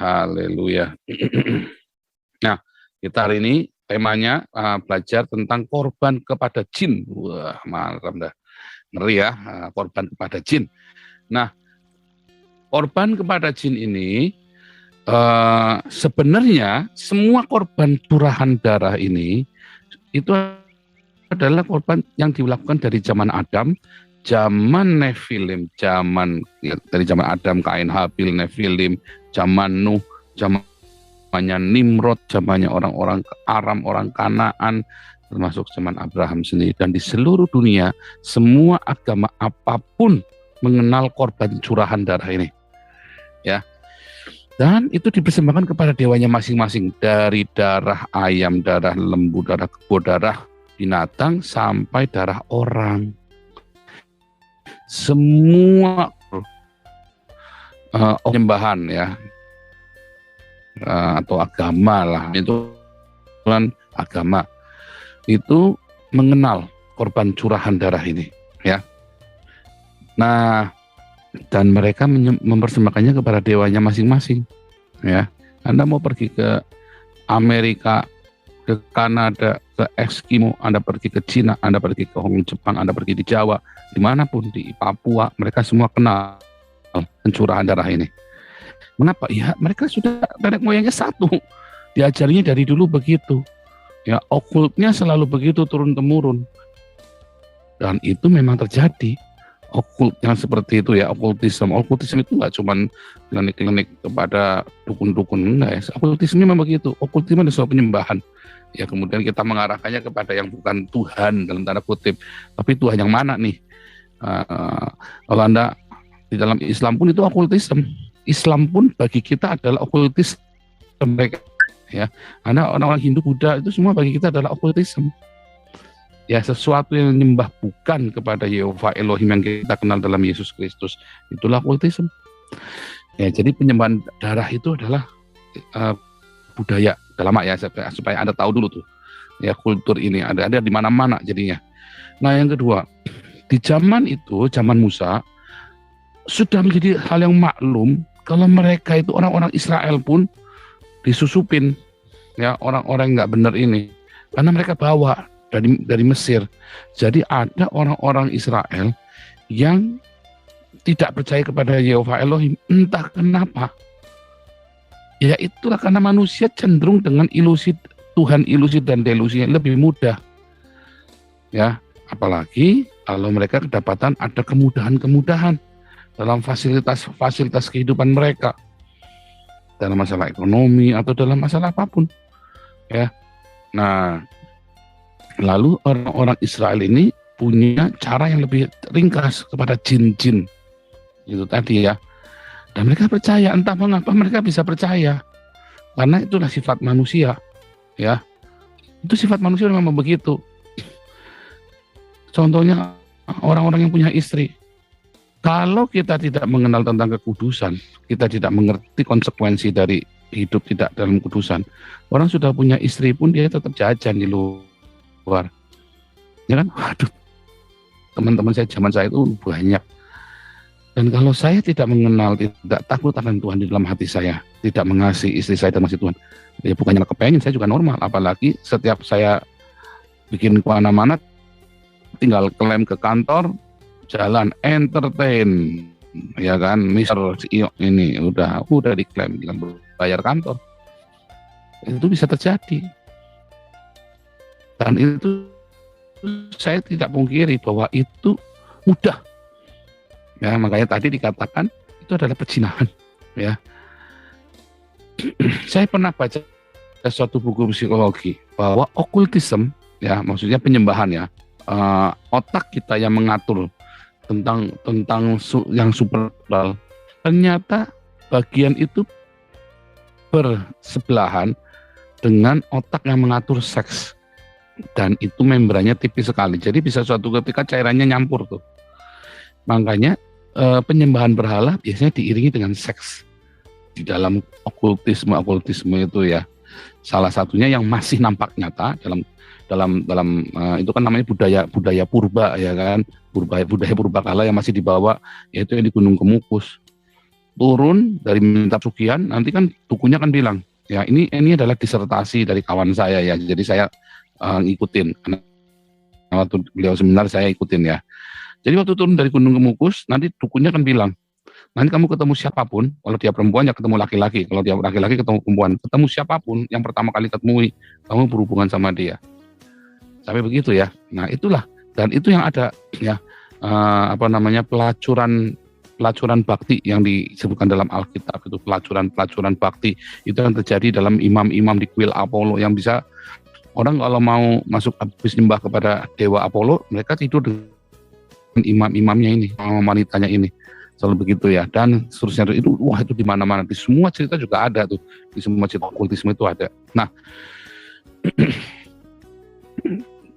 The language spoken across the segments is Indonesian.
Haleluya. Nah, kita hari ini temanya belajar tentang korban kepada jin. Wah, mantap dah. Ngeri ya, korban kepada jin. Nah, korban kepada jin ini sebenarnya semua korban curahan darah ini itu adalah korban yang dilakukan dari zaman Adam, zaman Nephilim, dari zaman Adam, Kain, Habil, Nephilim, zaman Nuh, zamannya Nimrod, zamannya orang-orang Aram, orang Kanaan, termasuk zaman Abraham sendiri. Dan di seluruh dunia, semua agama apapun mengenal korban curahan darah ini. Ya. Dan itu dipersembahkan kepada dewanya masing-masing, dari darah ayam, darah lembu, darah kebo, darah binatang, sampai darah orang. Semua penyembahan ya, atau agama lah, itu kan agama, itu mengenal korban curahan darah ini ya. Nah, dan mereka mempersembahkannya kepada dewanya masing-masing ya. Anda mau pergi ke Amerika, ke Kanada, ke Eskimo, Anda pergi ke Cina, Anda pergi ke Hong Kong, Jepang, Anda pergi di Jawa, dimanapun, di Papua, mereka semua kenal pencurahan darah ini. Mengapa? Ya mereka sudah nenek moyangnya satu, diajarinya dari dulu begitu ya. Okultnya selalu begitu, turun temurun, dan itu memang terjadi. Okult yang seperti itu ya, okultisme itu nggak cuma klinik-klinik kepada dukun-dukun, enggak ya. Okultisme memang begitu. Okultisme adalah sebuah penyembahan ya, kemudian kita mengarahkannya kepada yang bukan Tuhan dalam tanda kutip. Tapi Tuhan yang mana nih? Kalau Anda di dalam Islam pun itu okultisme. Islam pun bagi kita adalah okultisme mereka ya. Anda orang-orang Hindu, Buddha, itu semua bagi kita adalah okultisme. Ya, sesuatu yang menyembah bukan kepada Yehova Elohim yang kita kenal dalam Yesus Kristus, itulah okultisme. Ya, jadi penyembahan darah itu adalah budaya lama ya, supaya Anda tahu dulu tuh. Ya, kultur ini ada di mana-mana jadinya. Nah, yang kedua, di zaman itu, zaman Musa, sudah menjadi hal yang maklum kalau mereka itu, orang-orang Israel pun disusupin ya, orang-orang yang nggak benar ini, karena mereka bawa dari Mesir. Jadi ada orang-orang Israel yang tidak percaya kepada Yehova Elohim, entah kenapa. Ya itulah karena manusia cenderung dengan ilusi Tuhan, ilusi dan delusi yang lebih mudah. Ya, apalagi kalau mereka kedapatan ada kemudahan-kemudahan dalam fasilitas kehidupan mereka, dalam masalah ekonomi atau dalam masalah apapun. Ya. Nah, lalu orang-orang Israel ini punya cara yang lebih ringkas kepada jin-jin itu tadi ya. Dan mereka percaya, entah mengapa mereka bisa percaya, karena itulah sifat manusia ya. Itu sifat manusia memang begitu. Contohnya orang-orang yang punya istri, kalau kita tidak mengenal tentang kekudusan, kita tidak mengerti konsekuensi dari hidup tidak dalam kudusan, orang sudah punya istri pun dia tetap jajan di luar. Ya kan? Waduh, teman-teman saya zaman saya itu banyak. Dan kalau saya tidak mengenal, tidak takut akan Tuhan di dalam hati saya, tidak mengasihi istri saya dan masih Tuhan, ya bukannya kepengen, saya juga normal. Apalagi setiap saya bikin kemana-mana, tinggal klaim ke kantor, jalan entertain, ya kan, Mister CEO ini udah diklaim, tinggal bayar kantor. Itu bisa terjadi. Dan itu saya tidak pungkiri bahwa itu mudah. Ya, makanya tadi dikatakan itu adalah perzinahan. Ya, saya pernah baca suatu buku psikologi bahwa okultisme, ya maksudnya penyembahan ya, otak kita yang mengatur tentang yang supernatural, ternyata bagian itu bersebelahan dengan otak yang mengatur seks. Dan itu membrannya tipis sekali, jadi bisa suatu ketika cairannya nyampur tuh. Makanya penyembahan berhala biasanya diiringi dengan seks di dalam okultisme itu ya. Salah satunya yang masih nampak nyata dalam itu kan namanya budaya purba ya kan, budaya purba kala yang masih dibawa, yaitu yang di Gunung Kemukus. turun dari minta sugihan, nanti kan dukunya kan bilang, ya ini adalah disertasi dari kawan saya ya, jadi saya ngikutin, karena waktu beliau seminar saya ikutin ya. Jadi waktu turun dari Gunung Kemukus, nanti dukunya kan bilang, nanti kamu ketemu siapapun, kalau dia perempuan ya ketemu laki-laki, kalau dia laki-laki ketemu perempuan, ketemu siapapun yang pertama kali ketemui, kamu berhubungan sama dia. Sampai begitu ya. Nah itulah, dan itu yang ada ya, pelacuran bakti yang disebutkan dalam Alkitab, itu pelacuran bakti itu yang terjadi dalam imam-imam di kuil Apollo, yang bisa orang kalau mau masuk habis nyembah kepada dewa Apollo, mereka tidur dengan imam-imamnya ini, wanitanya ini, selalu begitu ya. Dan seterusnya itu, wah itu di mana-mana, di semua cerita juga ada tuh, di semua cerita okultisme itu ada. Nah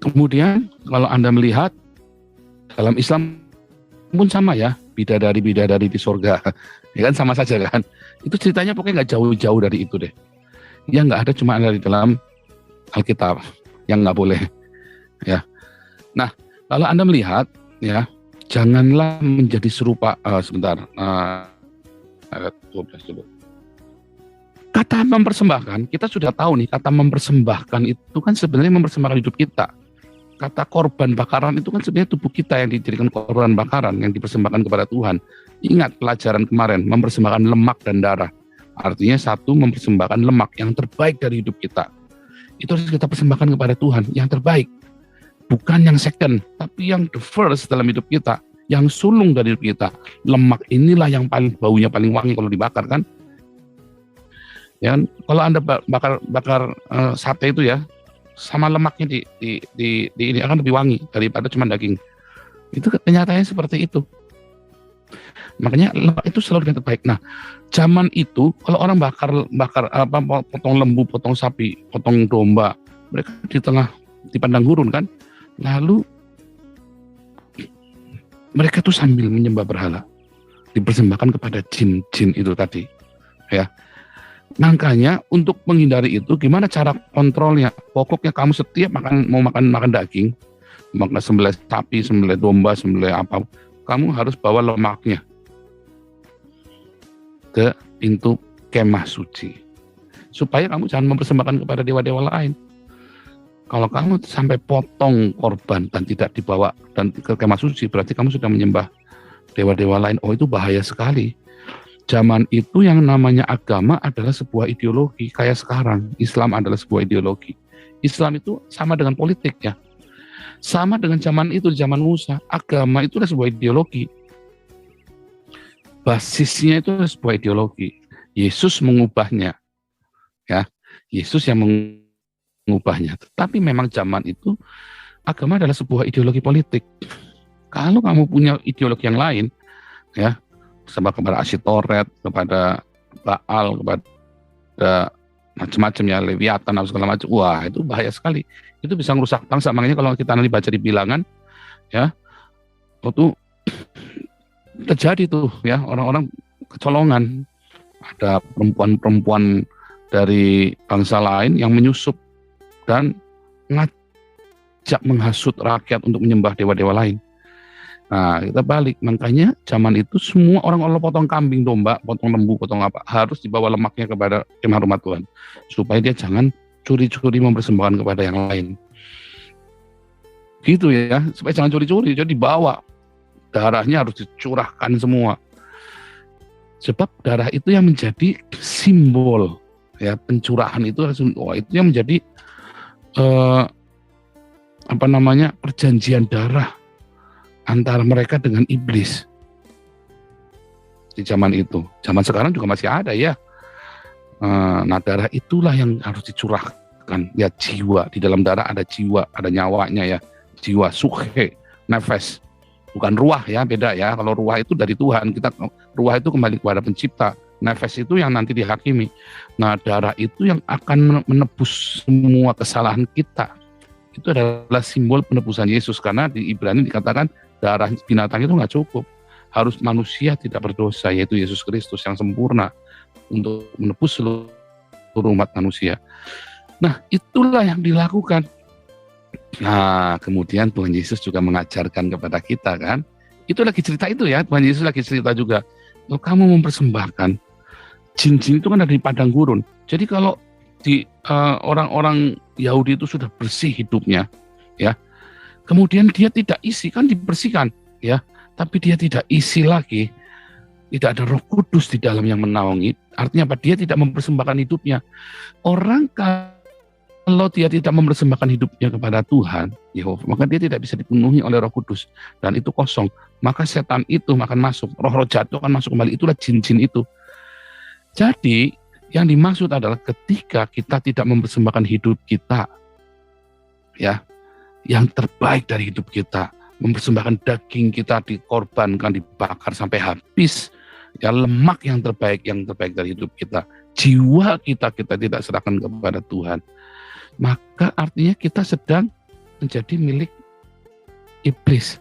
kemudian kalau Anda melihat dalam Islam pun sama ya, bidadari di surga, ya kan sama saja kan. Itu ceritanya pokoknya nggak jauh-jauh dari itu deh. Ya nggak ada, cuma ada di dalam Alkitab yang nggak boleh. Ya. Nah, kalau Anda melihat ya, janganlah menjadi serupa. Ayat 12 dulu. Kata mempersembahkan, kita sudah tahu nih, kata mempersembahkan itu kan sebenarnya mempersembahkan hidup kita. Kata korban bakaran itu kan sebenarnya tubuh kita yang dijadikan korban bakaran, yang dipersembahkan kepada Tuhan. Ingat pelajaran kemarin, mempersembahkan lemak dan darah. Artinya satu, mempersembahkan lemak yang terbaik dari hidup kita. Itu harus kita persembahkan kepada Tuhan, yang terbaik. Bukan yang second, tapi yang the first dalam hidup kita. Yang sulung dari hidup kita. Lemak inilah yang paling baunya paling wangi kalau dibakar kan. Ya, kalau Anda bakar sate itu ya, sama lemaknya di ini akan lebih wangi daripada cuma daging. Itu kenyataannya seperti itu. Makanya lemak itu selalu yang terbaik. Nah, zaman itu kalau orang bakar potong lembu, potong sapi, potong domba, mereka di padang gurun kan. Lalu mereka tuh sambil menyembah berhala, dipersembahkan kepada jin-jin itu tadi. Ya. Makanya untuk menghindari itu, gimana cara kontrolnya? Pokoknya kamu setiap mau makan daging, makan sembelih sapi, sembelih domba, sembelih apa, kamu harus bawa lemaknya ke pintu kemah suci, supaya kamu jangan mempersembahkan kepada dewa-dewa lain. Kalau kamu sampai potong korban dan tidak dibawa dan ke kemah suci, berarti kamu sudah menyembah dewa-dewa lain. Oh, itu bahaya sekali. Zaman itu yang namanya agama adalah sebuah ideologi. Kayak sekarang, Islam adalah sebuah ideologi. Islam itu sama dengan politik ya. Sama dengan zaman itu, zaman Musa. Agama itu adalah sebuah ideologi. Basisnya itu adalah sebuah ideologi. Yesus mengubahnya. Ya, Yesus yang mengubahnya. Tetapi memang zaman itu, agama adalah sebuah ideologi politik. Kalau kamu punya ideologi yang lain, ya, sama kepada Asyitoret, kepada Baal, kepada macam-macam ya, Leviathan, segala macam. Wah, itu bahaya sekali. Itu bisa merusak bangsa. Makanya kalau kita nanti baca di bilangan, ya, itu terjadi tuh ya, orang-orang kecolongan. Ada perempuan-perempuan dari bangsa lain yang menyusup dan ngajak menghasut rakyat untuk menyembah dewa-dewa lain. Nah, kita balik. Makanya zaman itu semua orang potong kambing, domba, potong lembu, potong apa, harus dibawa lemaknya kepada kemah rumah Tuhan. Supaya dia jangan curi-curi mempersembahkan kepada yang lain. Gitu ya, supaya jangan curi-curi. Jadi dibawa. Darahnya harus dicurahkan semua. Sebab darah itu yang menjadi simbol. Ya, pencurahan itu, itu yang menjadi perjanjian darah antara mereka dengan iblis di zaman itu. Zaman sekarang juga masih ada ya. Nah, darah itulah yang harus dicurahkan. Ya, jiwa, di dalam darah ada jiwa, ada nyawanya ya. Jiwa, sukhe, nefes. Bukan ruah ya, beda ya. Kalau ruah itu dari Tuhan, ruah itu kembali kepada pencipta. Nefes itu yang nanti dihakimi. Nah, darah itu yang akan menebus semua kesalahan kita. Itu adalah simbol penebusan Yesus, karena di Ibrani dikatakan darah binatang itu nggak cukup, harus manusia tidak berdosa, yaitu Yesus Kristus yang sempurna untuk menebus seluruh umat manusia. Nah, itulah yang dilakukan. Nah, kemudian Tuhan Yesus juga mengajarkan kepada kita kan, itu lagi cerita itu ya, Tuhan Yesus lagi cerita juga. Kalau kamu mempersembahkan, jin-jin itu kan ada di padang gurun. Jadi kalau di orang-orang Yahudi itu sudah bersih hidupnya, ya, kemudian dia tidak isi, kan dibersihkan, ya, tapi dia tidak isi lagi, tidak ada Roh Kudus di dalam yang menaungi. Artinya apa? Dia tidak mempersembahkan hidupnya. Orang kalau dia tidak mempersembahkan hidupnya kepada Tuhan, Yehova, maka dia tidak bisa dipenuhi oleh Roh Kudus, dan itu kosong. Maka setan itu akan masuk, roh-roh jatuh akan masuk kembali. Itulah jin-jin itu. Jadi yang dimaksud adalah ketika kita tidak mempersembahkan hidup kita, ya, yang terbaik dari hidup kita, mempersembahkan daging kita dikorbankan, dibakar sampai habis, ya, lemak yang terbaik dari hidup kita, jiwa kita tidak serahkan kepada Tuhan, maka artinya kita sedang menjadi milik iblis.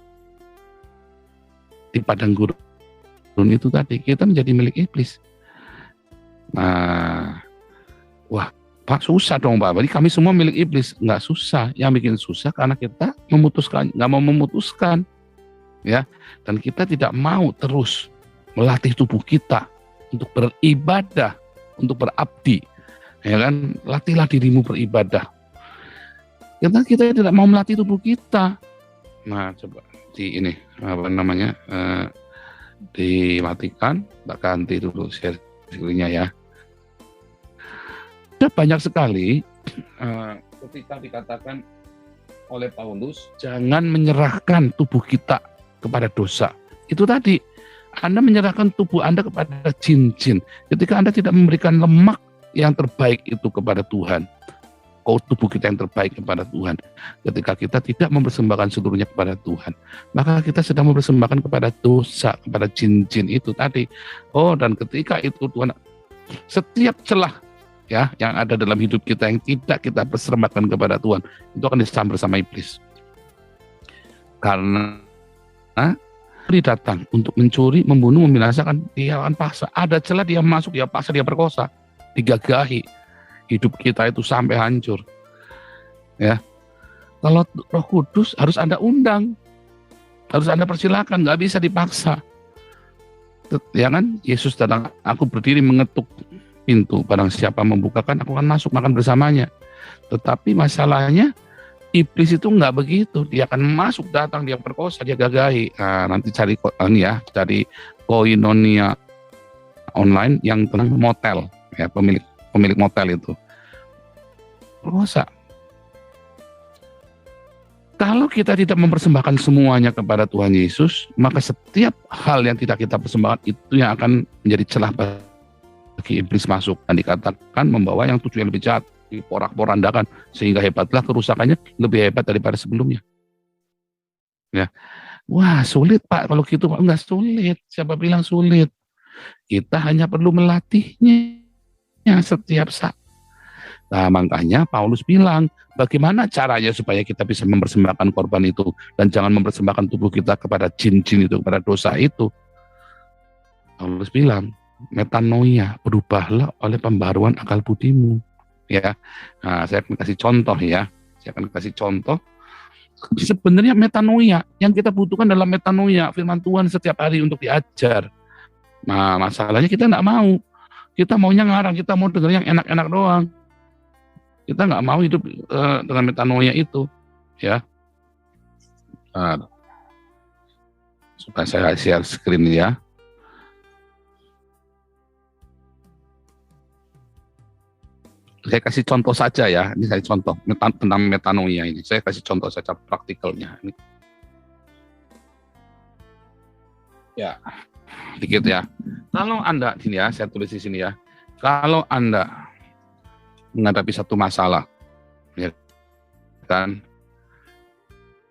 Di padang gurun itu tadi kita menjadi milik iblis. Nah, wah, Pak, susah dong, Pak. Berarti kami semua milik iblis. Nggak susah. Yang bikin susah karena kita nggak mau memutuskan, ya. Dan kita tidak mau terus melatih tubuh kita untuk beribadah, untuk berabdi, ya kan? Latihlah dirimu beribadah. Kita tidak mau melatih tubuh kita. Nah, coba di ini apa namanya, dimatikan, tak ganti dulu share-nya ya. Ada banyak sekali ketika dikatakan oleh Paulus, jangan menyerahkan tubuh kita kepada dosa. Itu tadi, Anda menyerahkan tubuh Anda kepada jin-jin. Ketika Anda tidak memberikan lemak yang terbaik itu kepada Tuhan, tubuh kita yang terbaik kepada Tuhan, ketika kita tidak mempersembahkan seluruhnya kepada Tuhan, maka kita sedang mempersembahkan kepada dosa, kepada jin-jin itu tadi. Dan ketika itu Tuhan, setiap celah, ya, yang ada dalam hidup kita yang tidak kita persembahkan kepada Tuhan, itu akan disambar sama iblis. Karena dia datang untuk mencuri, membunuh, membinasakan. Dia akan paksa. Ada celah dia masuk, dia paksa, dia perkosa, digagahi. Hidup kita itu sampai hancur. Ya, kalau Roh Kudus harus Anda undang, harus Anda persilakan, nggak bisa dipaksa. Ya kan? Yesus datang, aku berdiri mengetuk pintu, barang siapa membukakan, aku akan masuk makan bersamanya. Tetapi masalahnya iblis itu nggak begitu, dia akan masuk, datang, dia perkosa, dia gagahi. Nah, nanti cari koinonia online yang tentang motel, ya, pemilik motel itu perkosa. Kalau kita tidak mempersembahkan semuanya kepada Tuhan Yesus, maka setiap hal yang tidak kita persembahkan itu yang akan menjadi celah bagi iblis masuk, dan dikatakan membawa yang tujuh yang lebih jahat, diporak-porandakan, sehingga hebatlah kerusakannya lebih hebat daripada sebelumnya. Ya, wah, sulit, Pak, kalau gitu, Pak. Enggak sulit. Siapa bilang sulit? Kita hanya perlu melatihnya setiap saat. Nah, makanya Paulus bilang, bagaimana caranya supaya kita bisa mempersembahkan korban itu, dan jangan mempersembahkan tubuh kita kepada jin-jin itu, kepada dosa itu. Paulus bilang, metanoia, berubahlah oleh pembaruan akal budimu. Ya, nah, saya akan kasih contoh ya. Sebenarnya metanoia, yang kita butuhkan dalam metanoia, firman Tuhan setiap hari untuk diajar. Nah, masalahnya kita nggak mau. Kita maunya ngarang, kita mau dengar yang enak-enak doang. Kita nggak mau hidup dengan metanoia itu, ya. Nah, supaya saya share screen ya. Saya kasih contoh saja ya, ini saya contoh tentang metanoia ini. Saya kasih contoh saja praktikalnya. Ini. Ya, dikit ya. Kalau Anda, sini ya, saya tulis di sini ya. Kalau Anda menghadapi satu masalah, ya kan?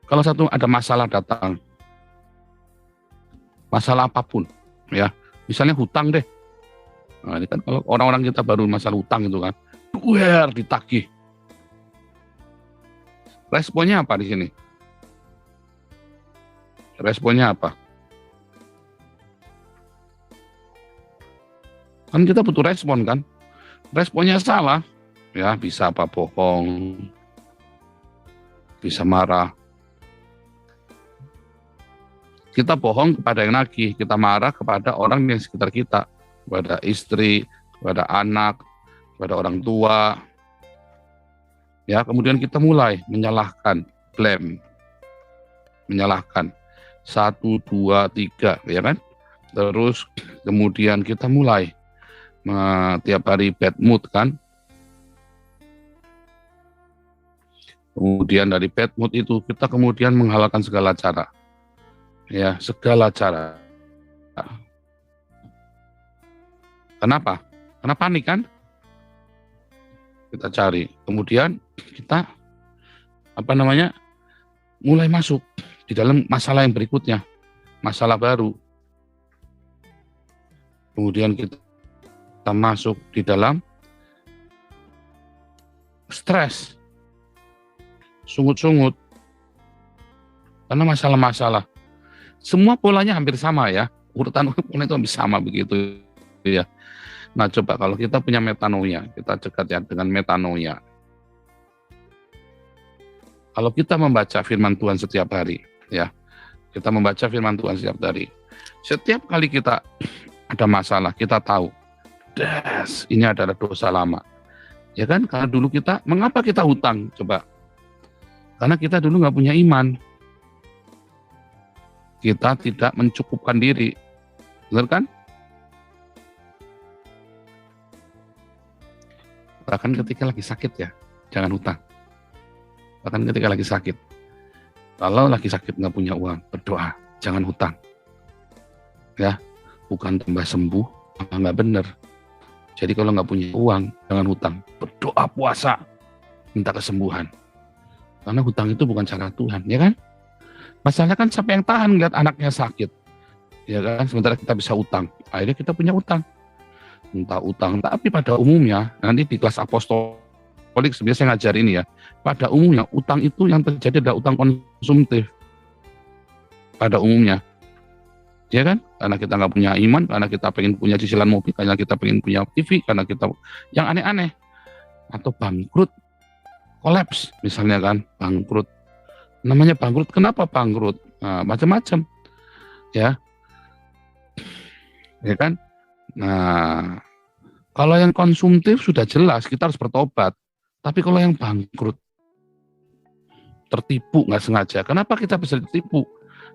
Kalau ada masalah datang, masalah apapun, ya, misalnya hutang deh. Nah, ini kan kalau orang-orang kita baru masalah hutang itu kan, ditagih. Responnya apa di sini? Responnya apa? Kan kita butuh respon kan? Responnya salah, ya bisa apa, bohong, bisa marah. Kita bohong kepada yang nagih, kita marah kepada orang yang sekitar kita, kepada istri, kepada anak, kepada orang tua. Ya, kemudian kita mulai menyalahkan, blame, menyalahkan. 1, 2, 3, ya kan? Terus kemudian kita mulai tiap hari bad mood kan. Kemudian dari bad mood itu kita kemudian menghalalkan segala cara. Ya, segala cara. Kenapa? Karena panik kan? Kita cari. Kemudian kita mulai masuk di dalam masalah yang berikutnya. Masalah baru. Kemudian kita masuk di dalam stres. Sungut-sungut. Karena masalah-masalah. Semua polanya hampir sama ya. Urutan pola itu hampir sama begitu ya. Nah, coba kalau kita punya metanoia, kita cegat ya dengan metanoia. Kalau kita membaca firman Tuhan setiap hari, ya. Kita membaca firman Tuhan setiap hari. Setiap kali kita ada masalah, kita tahu, ini adalah dosa lama. Ya kan? Karena dulu mengapa kita hutang? Coba. Karena kita dulu nggak punya iman. Kita tidak mencukupkan diri. Benar kan? Bahkan ketika lagi sakit ya, jangan hutang. Bahkan ketika lagi sakit. Kalau lagi sakit nggak punya uang, berdoa, jangan hutang. Ya, bukan tambah sembuh, nggak benar. Jadi kalau nggak punya uang, jangan hutang. Berdoa, puasa, minta kesembuhan. Karena hutang itu bukan cara Tuhan, ya kan? Masalahnya kan siapa yang tahan lihat anaknya sakit, ya kan? Sementara kita bisa utang, akhirnya kita punya utang. Entah utang, tapi pada umumnya nanti di kelas apostolik sebenarnya saya ngajar ini ya. Pada umumnya utang itu yang terjadi adalah utang konsumtif. Pada umumnya, ya kan? Karena kita nggak punya iman, karena kita pengen punya cicilan mobil, karena kita pengen punya TV, karena kita yang aneh-aneh atau bangkrut, kolaps misalnya kan, bangkrut. Namanya bangkrut, kenapa bangkrut? Nah, macam-macam, ya kan? Nah, kalau yang konsumtif sudah jelas kita harus bertobat. Tapi kalau yang bangkrut, tertipu nggak sengaja. Kenapa kita bisa tertipu?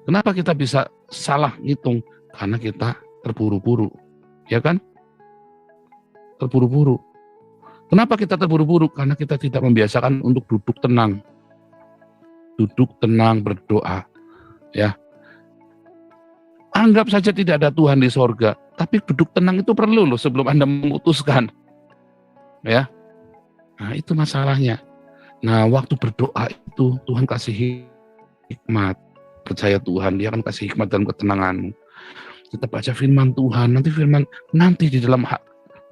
Kenapa kita bisa salah ngitung? Karena kita terburu-buru, ya kan? Terburu-buru. Kenapa kita terburu-buru? Karena kita tidak membiasakan untuk duduk tenang. Duduk tenang, berdoa, ya. Anggap saja tidak ada Tuhan di sorga, tapi duduk tenang itu perlu loh sebelum Anda memutuskan, ya. Nah, itu masalahnya. Nah, waktu berdoa itu Tuhan kasih hikmat, percaya Tuhan, Dia akan kasih hikmat dan ketenanganmu. Kita baca firman Tuhan, nanti di dalam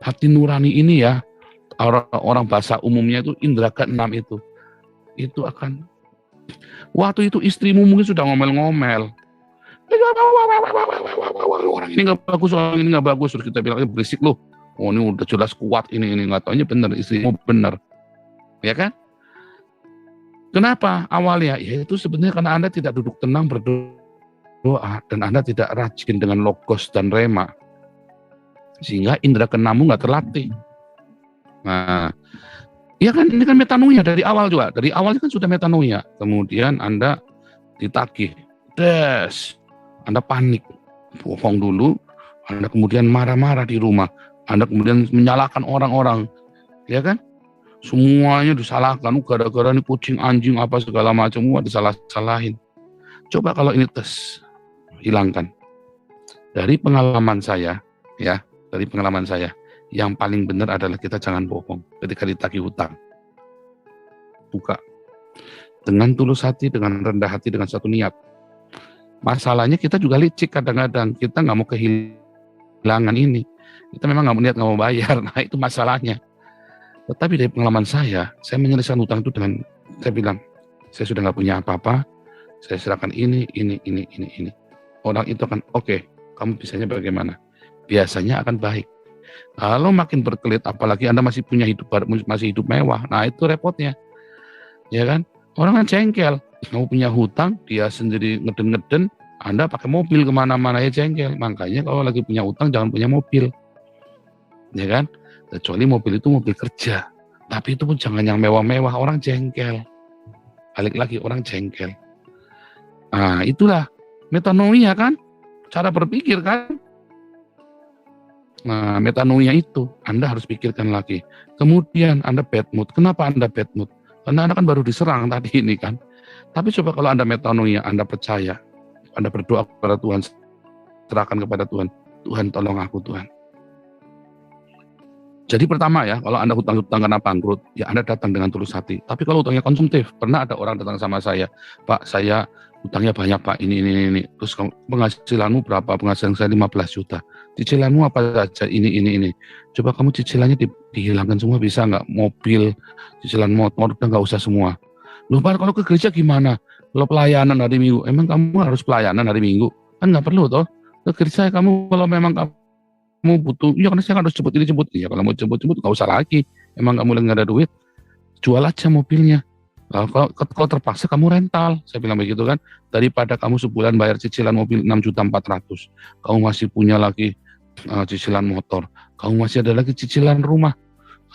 hati nurani ini ya, orang bahasa umumnya itu indera keenam itu akan. Waktu itu istrimu mungkin sudah ngomel-ngomel. Orang ini nggak bagus, terus kita bilang berisik loh. Oh ini udah jelas kuat ini nggak taunya benar istrimu benar, ya kan? Kenapa awalnya? Ya itu sebenarnya karena Anda tidak duduk tenang berdoa dan Anda tidak rajin dengan logos dan rema, sehingga indera keenammu nggak terlatih. Nah, ya kan ini kan metanoia dari awal juga. Dari awal kan sudah metanoia. Kemudian Anda ditagih. Anda panik. Bohong dulu. Anda kemudian marah-marah di rumah. Anda kemudian menyalahkan orang-orang. Ya kan? Semuanya disalahkan. Gara-gara ini kucing, anjing, apa segala macam. Semua disalah-salahin. Coba kalau ini hilangkan. Dari pengalaman saya, ya. Dari pengalaman saya. Yang paling benar adalah kita jangan bohong ketika ditagih hutang. Buka. Dengan tulus hati, dengan rendah hati, dengan satu niat. Masalahnya kita juga licik kadang-kadang. Kita nggak mau kehilangan ini. Kita memang nggak mau niat, nggak mau bayar. Nah itu masalahnya. Tetapi dari pengalaman saya menyelesaikan hutang itu dengan, saya bilang, saya sudah nggak punya apa-apa, saya serahkan ini. Orang itu akan, oke, kamu bisanya bagaimana? Biasanya akan baik. Kalau makin berkelit, apalagi Anda masih hidup mewah, nah itu repotnya, ya kan? Orang kan jengkel, kamu punya hutang, dia sendiri ngeden-ngeden, Anda pakai mobil kemana-mana ya jengkel. Makanya kalau lagi punya utang jangan punya mobil, ya kan? Kecuali mobil itu mobil kerja. Tapi itu pun jangan yang mewah-mewah, orang jengkel. Balik lagi orang jengkel. Nah itulah metanoia kan, cara berpikir kan. Nah metanoia itu Anda harus pikirkan lagi. Kemudian Anda bad mood. Kenapa Anda bad mood? Karena Anda kan baru diserang tadi ini kan. Tapi coba kalau Anda metanoia, Anda percaya, Anda berdoa kepada Tuhan, serahkan kepada Tuhan. Tuhan tolong aku Tuhan. Jadi pertama ya, kalau Anda hutang-hutang karena bangkrut, ya Anda datang dengan tulus hati. Tapi kalau hutangnya konsumtif, pernah ada orang datang sama saya, Pak, saya hutangnya banyak Pak, ini. Terus penghasilanmu berapa? Penghasilan saya 15 juta. Cicilanmu apa saja? Ini. Coba kamu cicilannya dihilangkan semua bisa nggak? Mobil, cicilan motor, udah nggak usah semua. Loh Pak, kalau ke gereja gimana? Kalau pelayanan hari Minggu, emang kamu harus pelayanan hari Minggu? Kan nggak perlu toh. Ke gereja kamu kalau memang kamu butuh, ya karena saya harus jemput ini jemput. Ya kalau mau jemput nggak usah lagi. Emang kamu lagi nggak ada duit, jual aja mobilnya. Kalau terpaksa kamu rental, saya bilang begitu kan. Daripada kamu sebulan bayar cicilan mobil 6.400.000, kamu masih punya lagi cicilan motor, kamu masih ada lagi cicilan rumah.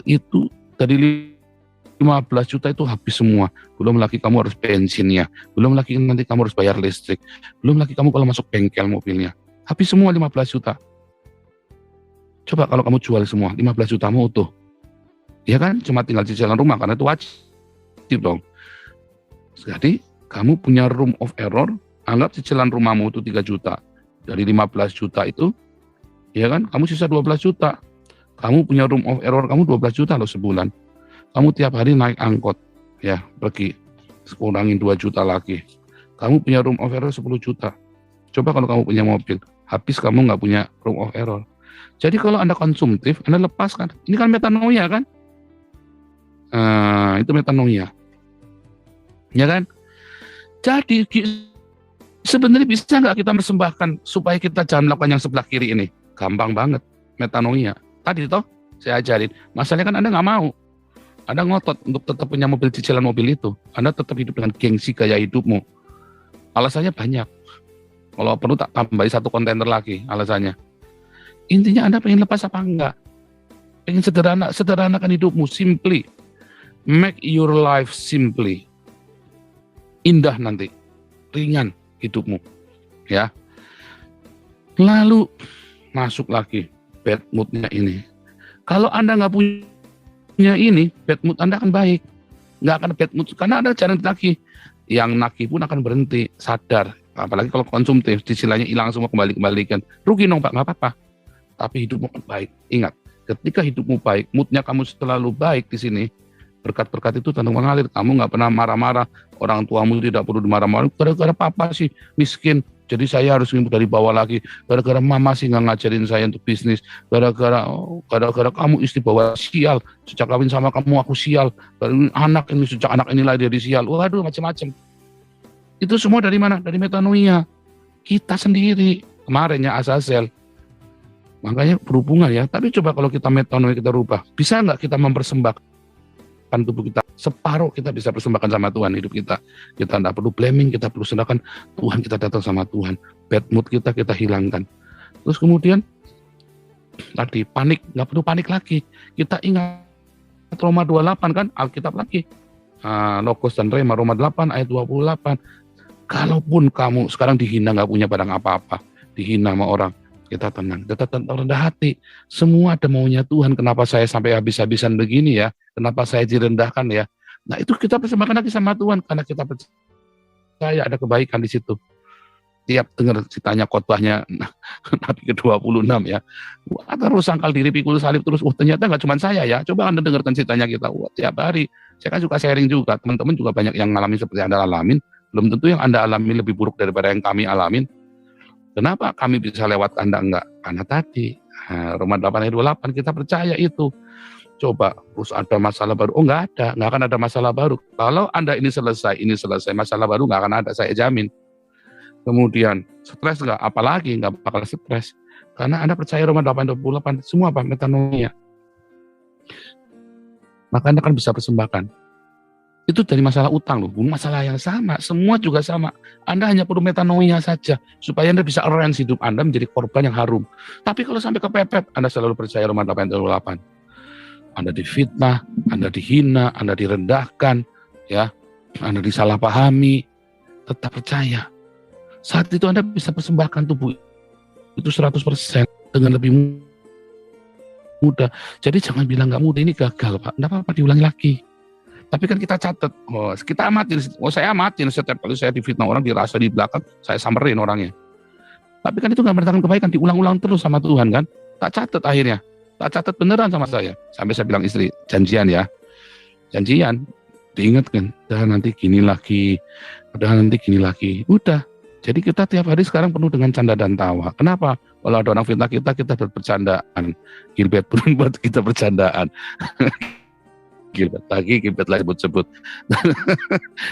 Itu dari 15 juta itu habis semua. Belum lagi kamu harus bensinnya, belum lagi nanti kamu harus bayar listrik, belum lagi kamu kalau masuk bengkel mobilnya. Habis semua 15 juta. Coba kalau kamu jual semua, 15 juta utuh. Ya kan, cuma tinggal cicilan rumah, karena itu wajib dong. Jadi, kamu punya room of error, anggap cicilan rumahmu itu 3 juta. Dari 15 juta itu, ya kan, kamu sisa 12 juta. Kamu punya room of error, kamu 12 juta loh sebulan. Kamu tiap hari naik angkot, ya, pergi. Kurangin 2 juta lagi. Kamu punya room of error 10 juta. Coba kalau kamu punya mobil, habis kamu nggak punya room of error. Jadi kalau Anda konsumtif, Anda lepaskan. Ini kan metanoia kan? Itu metanoia. Ya kan? Jadi sebenarnya bisa nggak kita persembahkan supaya kita jangan melakukan yang sebelah kiri ini? Gampang banget. Metanoia. Tadi toh saya ajarin. Masalahnya kan Anda nggak mau. Anda ngotot untuk tetap punya mobil, cicilan mobil itu. Anda tetap hidup dengan gengsi gaya hidupmu. Alasannya banyak. Kalau perlu tak tambahin 1 kontainer lagi alasannya. Intinya Anda pengen lepas apa enggak? Pengen sederhanakan hidupmu, simply. Make your life simply. Indah nanti, ringan hidupmu. Ya. Lalu masuk lagi bad mood-nya ini. Kalau Anda nggak punya ini, bad mood Anda akan baik. Nggak akan bad mood, karena Anda jarang nagih. Yang nagih pun akan berhenti, sadar. Apalagi kalau konsumtif, cicilannya hilang semua, kembalikan. Rugi dong Pak, nggak apa-apa. Tapi hidupmu baik. Ingat, ketika hidupmu baik, moodnya kamu selalu baik di sini, berkat-berkat itu tentu mengalir. Kamu nggak pernah marah-marah, orang tuamu tidak perlu dimarah-marah. Gara-gara papa sih miskin, jadi saya harus ngimpi dari bawah lagi. Gara-gara mama sih nggak ngajarin saya untuk bisnis. Gara-gara kamu istri bawa sial, sejak kawin sama kamu aku sial. Anak ini sejak anak ini lahir dari sial. Waduh, macam-macam. Itu semua dari mana? Dari metanoia. Kita sendiri. Kemarinnya Azazel. Makanya berhubungan ya. Tapi coba kalau kita metanoia kita rubah, bisa nggak kita mempersembahkan tubuh kita separuh, kita bisa persembahkan sama Tuhan hidup kita. Kita nggak perlu blaming, kita perlu sedangkan Tuhan, kita datang sama Tuhan. Bad mood kita hilangkan. Terus kemudian tadi panik, nggak perlu panik lagi. Kita ingat Roma 28 kan, Alkitab lagi. Logos dan Rema Roma 8 ayat 28. Kalaupun kamu sekarang dihina, nggak punya barang apa-apa, dihina sama orang, kita tenang, kita rendah hati. Semua ada maunya Tuhan. Kenapa saya sampai habis-habisan begini ya? Kenapa saya direndahkan ya? Nah itu kita persembahkan lagi sama Tuhan, karena kita percaya ada kebaikan di situ. Tiap dengar ceritanya khotbahnya Nabi ke-26 ya, terus sangkal diri, pikul salib terus. Ternyata nggak cuma saya ya. Coba Anda dengarkan ceritanya kita. Tiap hari. Saya kan suka sharing juga. Teman-teman juga banyak yang ngalamin seperti Anda alamin. Belum tentu yang Anda alami lebih buruk daripada yang kami alamin. Kenapa kami bisa lewat Anda enggak? Karena tadi Roma 8 ayat 28 kita percaya itu. Coba terus ada masalah baru. Oh enggak akan ada masalah baru. Kalau Anda ini selesai, masalah baru enggak akan ada, saya jamin. Kemudian stres enggak? Apalagi enggak bakal stres. Karena Anda percaya Roma 8 ayat 28 semua apa? Metanoia. Maka Anda akan bisa persembahkan. Itu dari masalah utang loh, masalah yang sama, semua juga sama. Anda hanya perlu metanoia saja, supaya Anda bisa arrange hidup Anda menjadi korban yang harum. Tapi kalau sampai kepepet, Anda selalu percaya Roma 8:28. Anda difitnah, Anda dihina, Anda direndahkan, ya, Anda disalahpahami, tetap percaya. Saat itu Anda bisa persembahkan tubuh itu 100% dengan lebih mudah. Jadi jangan bilang nggak mudah, ini gagal Pak, nggak apa-apa, diulangi lagi. Tapi kan kita catat, kita amatin, saya amatin setiap kali saya difitnah orang, dirasa di belakang, saya samperin orangnya. Tapi kan itu nggak mendatangkan kebaikan, diulang-ulang terus sama Tuhan kan. Tak catat akhirnya, tak catat beneran sama saya. Sampai saya bilang istri, janjian ya, janjian, diingatkan, udah nanti gini lagi, udah nanti gini lagi, udah. Jadi kita tiap hari sekarang penuh dengan canda dan tawa. Kenapa? Kalau ada orang fitnah kita berbercandaan. Gilbert pun buat kita bercandaan. Gilbert lagi sebut-sebut.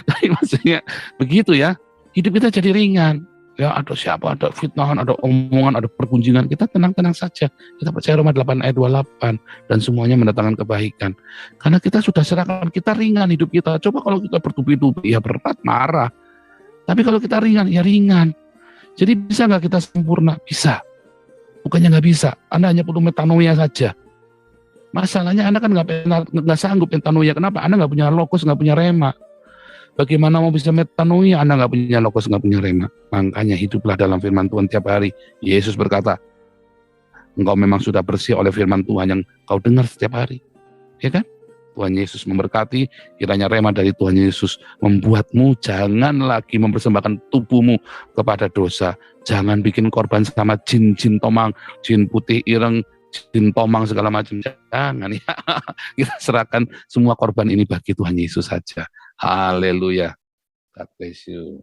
Tapi maksudnya begitu ya, hidup kita jadi ringan. Ya ada siapa, ada fitnahan, ada omongan, ada pergunjingan, kita tenang-tenang saja. Kita percaya Roma 8:28 dan semuanya mendatangkan kebaikan. Karena kita sudah serahkan, kita ringan hidup kita. Coba kalau kita bertubi-tubi, ya berat, marah. Tapi kalau kita ringan, ya ringan. Jadi bisa nggak kita sempurna? Bisa. Bukannya nggak bisa, Anda hanya perlu metanoia saja. Masalahnya Anda kan nggak sanggup metanoia. Kenapa? Anda nggak punya logos, nggak punya rema. Bagaimana mau bisa metanoia? Anda nggak punya logos, nggak punya rema. Makanya hiduplah dalam firman Tuhan tiap hari. Yesus berkata, engkau memang sudah bersih oleh firman Tuhan yang kau dengar setiap hari. Ya kan? Tuhan Yesus memberkati, kiranya rema dari Tuhan Yesus membuatmu jangan lagi mempersembahkan tubuhmu kepada dosa. Jangan bikin korban sama jin tomang, jin putih ireng, jin tomang segala macam. Jangan ya. Kita serahkan semua korban ini bagi Tuhan Yesus saja. Haleluya. God bless you.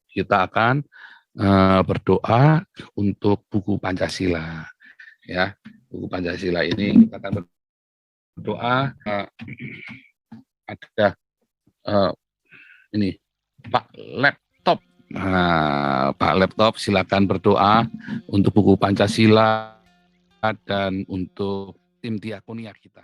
Kita akan berdoa untuk buku Pancasila. Ya, buku Pancasila ini kita akan berdoa. Ada ini Pak Laptop. Pak Laptop, silakan berdoa untuk buku Pancasila dan untuk tim diakonia kita.